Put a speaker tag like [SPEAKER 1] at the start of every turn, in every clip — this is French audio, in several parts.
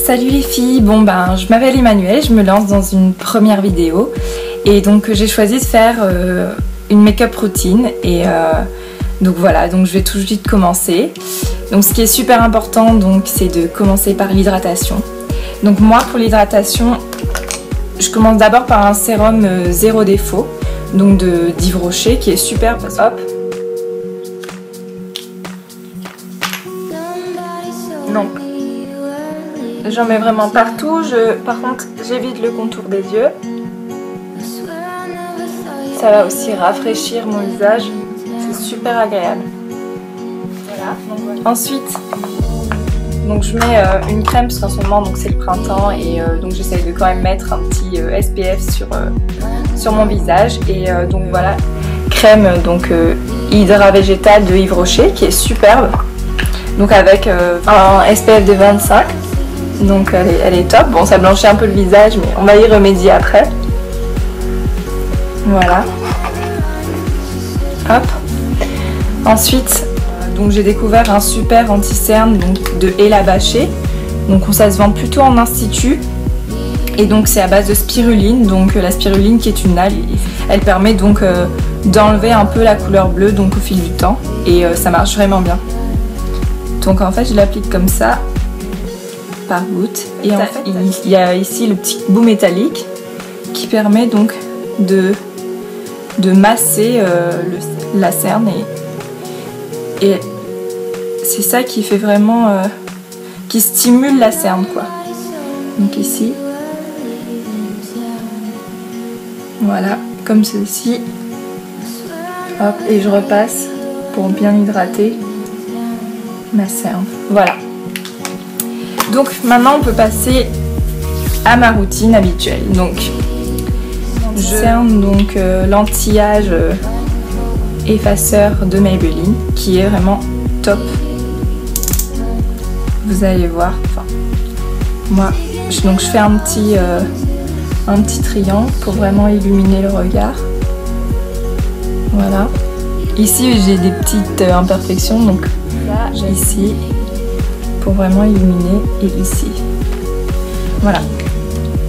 [SPEAKER 1] Salut les filles, bon ben je m'appelle Emmanuelle, je me lance dans une première vidéo et donc j'ai choisi de faire une make-up routine et donc voilà, donc je vais tout de suite commencer. Donc ce qui est super important donc c'est de commencer par l'hydratation. Donc moi pour l'hydratation, je commence d'abord par un sérum zéro défaut, donc d'Yves Rocher qui est super, hop. Donc j'en mets vraiment partout, par contre j'évite le contour des yeux. Ça va aussi rafraîchir mon visage, c'est super agréable. Voilà. Ensuite, donc je mets une crème parce qu'en ce moment c'est le printemps et donc j'essaye de quand même mettre un petit SPF sur mon visage et donc voilà, crème donc Hydra végétale de Yves Rocher qui est superbe, donc avec un SPF de 25. Donc elle est top. Bon, ça blanchit un peu le visage, mais on va y remédier après. Voilà. Hop. Ensuite, donc j'ai découvert un super anti-cerne donc de Ella Bâché. Donc ça se vend plutôt en institut. Et donc c'est à base de spiruline. Donc la spiruline qui est une algue. Elle permet donc d'enlever un peu la couleur bleue donc au fil du temps. Et ça marche vraiment bien. Donc en fait je l'applique comme ça. Par goutte et en fait il y a ici le petit bout métallique qui permet donc de masser la cerne et c'est ça qui fait vraiment qui stimule la cerne quoi. Donc ici voilà comme ceci, hop, et je repasse pour bien hydrater ma cerne. Voilà. Donc maintenant on peut passer à ma routine habituelle. Donc je cerne donc l'anti-âge effaceur de Maybelline qui est vraiment top. Vous allez voir. Enfin, moi donc je fais un petit triangle pour vraiment illuminer le regard. Voilà. Ici j'ai des petites imperfections donc là ici. Pour vraiment illuminer et ici. Voilà.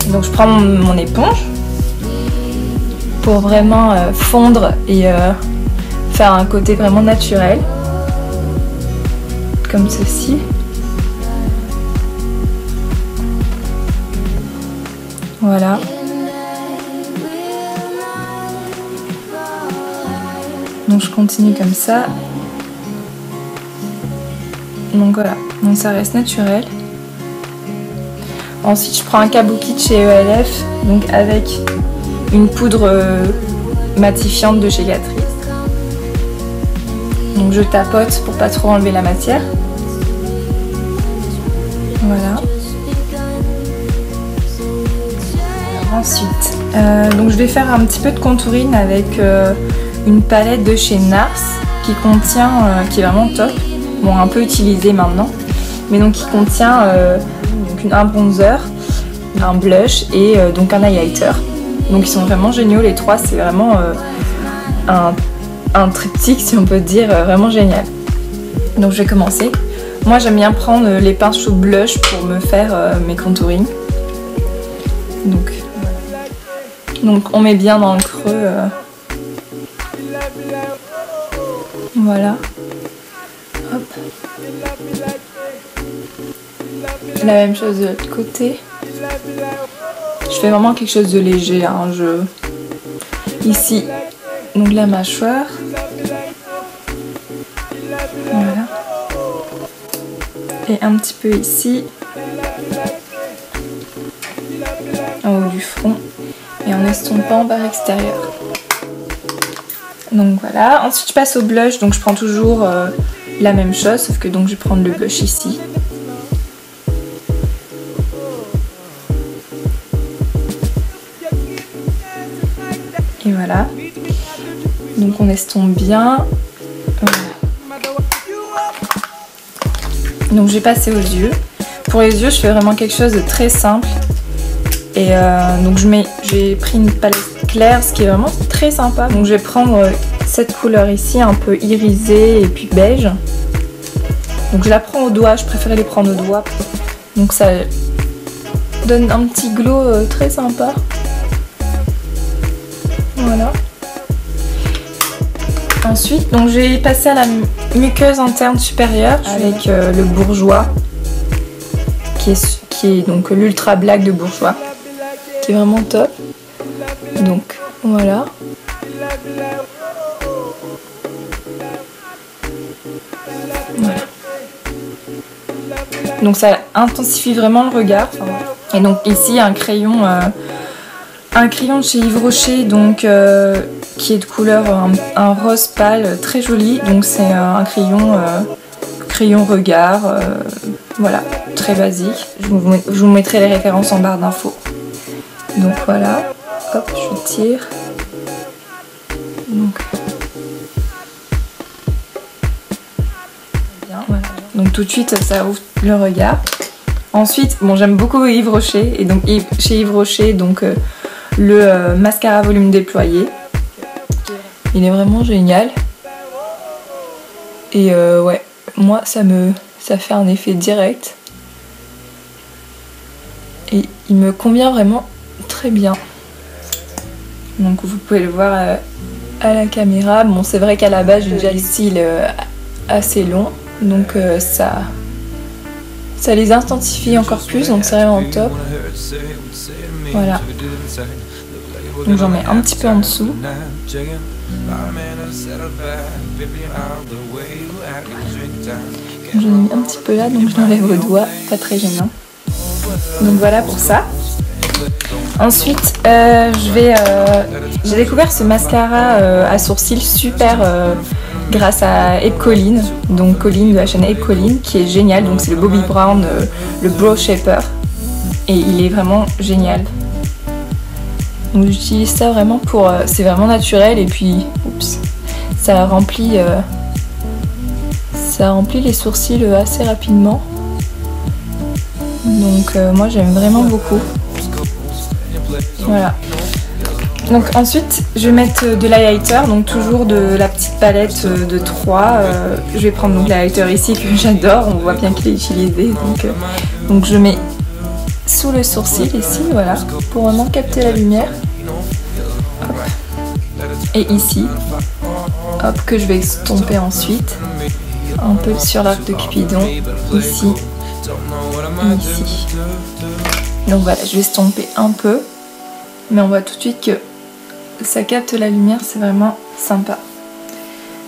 [SPEAKER 1] Donc je prends mon éponge pour vraiment fondre et faire un côté vraiment naturel. Comme ceci. Voilà. Donc je continue comme ça. Donc voilà, donc ça reste naturel. Ensuite je prends un kabuki de chez ELF, donc avec une poudre matifiante de chez Catrice. Donc je tapote pour pas trop enlever la matière. Voilà. Ensuite, donc je vais faire un petit peu de contouring avec une palette de chez Nars qui est vraiment top. Bon, un peu utilisé maintenant, mais donc qui contient un bronzer, un blush et donc un highlighter. Donc ils sont vraiment géniaux les trois, c'est vraiment un triptyque si on peut dire, vraiment génial. Donc je vais commencer. Moi j'aime bien prendre les pinceaux blush pour me faire mes contourings. Donc on met bien dans le creux. Voilà. Hop. La même chose de l'autre côté. Je fais vraiment quelque chose de léger. Hein. Ici, donc la mâchoire. Voilà. Et un petit peu ici. En haut du front. Et en estompant par l'extérieur. Donc voilà. Ensuite, je passe au blush. Donc je prends toujours la même chose, sauf que donc je vais prendre le blush ici. Et voilà. Donc on estompe bien. Voilà. Donc je vais passer aux yeux. Pour les yeux, je fais vraiment quelque chose de très simple. Et donc j'ai pris une palette claire, ce qui est vraiment très sympa. Donc je vais prendre cette couleur ici, un peu irisée et puis beige. Donc je la prends au doigt, je préférais les prendre au doigt. Donc ça donne un petit glow très sympa. Voilà. Ensuite, donc j'ai passé à la muqueuse interne supérieure avec le Bourjois, qui est donc l'Ultra Black de Bourjois, qui est vraiment top. Donc voilà. Voilà. Donc ça intensifie vraiment le regard. Et donc ici un crayon de chez Yves Rocher, donc qui est de couleur un rose pâle très joli. Donc c'est un crayon regard, voilà, très basique. Je vous mettrai les références en barre d'infos. Donc voilà, hop, je tire. Donc, bien, voilà. Donc tout de suite ça ouvre le regard. Ensuite, bon, j'aime beaucoup Yves Rocher, et donc chez Yves Rocher, donc le mascara volume déployé. Il est vraiment génial. Et ouais, moi ça fait un effet direct. Et il me convient vraiment très bien. Donc vous pouvez le voir à la caméra. Bon, c'est vrai qu'à la base j'ai déjà le cils assez long, donc ça les intensifie encore plus, donc c'est vraiment top. Voilà. Donc j'en mets un petit peu en dessous. J'en ai mis un petit peu là, donc je l'enlève au doigt, pas très gênant. Donc voilà pour ça. Ensuite, j'ai découvert ce mascara à sourcils super grâce à Ebe Colline, donc Colline de la chaîne Ebe Colline, qui est génial. Donc c'est le Bobbi Brown, le Brow Shaper, et il est vraiment génial. Donc j'utilise ça vraiment pour, c'est vraiment naturel, et puis oups, ça remplit les sourcils assez rapidement. Donc moi j'aime vraiment beaucoup. Voilà. Donc ensuite je vais mettre de l'highlighter, donc toujours de la petite palette de 3. Je vais prendre donc l'highlighter ici que j'adore, on voit bien qu'il est utilisé. Donc je mets sous le sourcil ici, voilà, pour vraiment capter la lumière. Hop. Et ici, hop, que je vais estomper ensuite. Un peu sur l'arc de Cupidon, ici et ici. Donc voilà, je vais estomper un peu. Mais on voit tout de suite que ça capte la lumière, c'est vraiment sympa.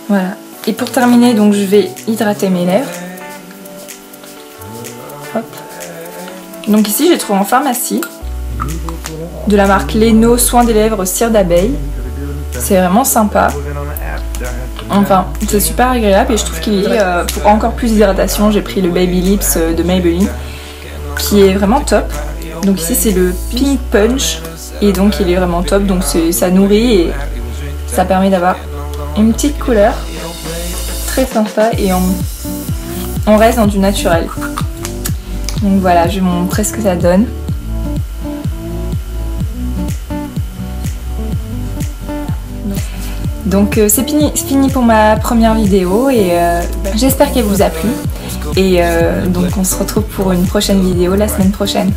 [SPEAKER 1] Voilà. Et pour terminer, donc je vais hydrater mes lèvres. Hop. Donc ici, j'ai trouvé en pharmacie de la marque Leno Soin des lèvres cire d'abeille. C'est vraiment sympa. Enfin, c'est super agréable et je trouve qu'il est pour encore plus d'hydratation. J'ai pris le Baby Lips de Maybelline, qui est vraiment top. Donc ici, c'est le Pink Punch. Et donc il est vraiment top, donc ça nourrit et ça permet d'avoir une petite couleur très sympa, et on reste dans du naturel. Donc voilà, je vais vous montrer ce que ça donne. Donc c'est fini pour ma première vidéo, et j'espère qu'elle vous a plu. Et donc on se retrouve pour une prochaine vidéo la semaine prochaine.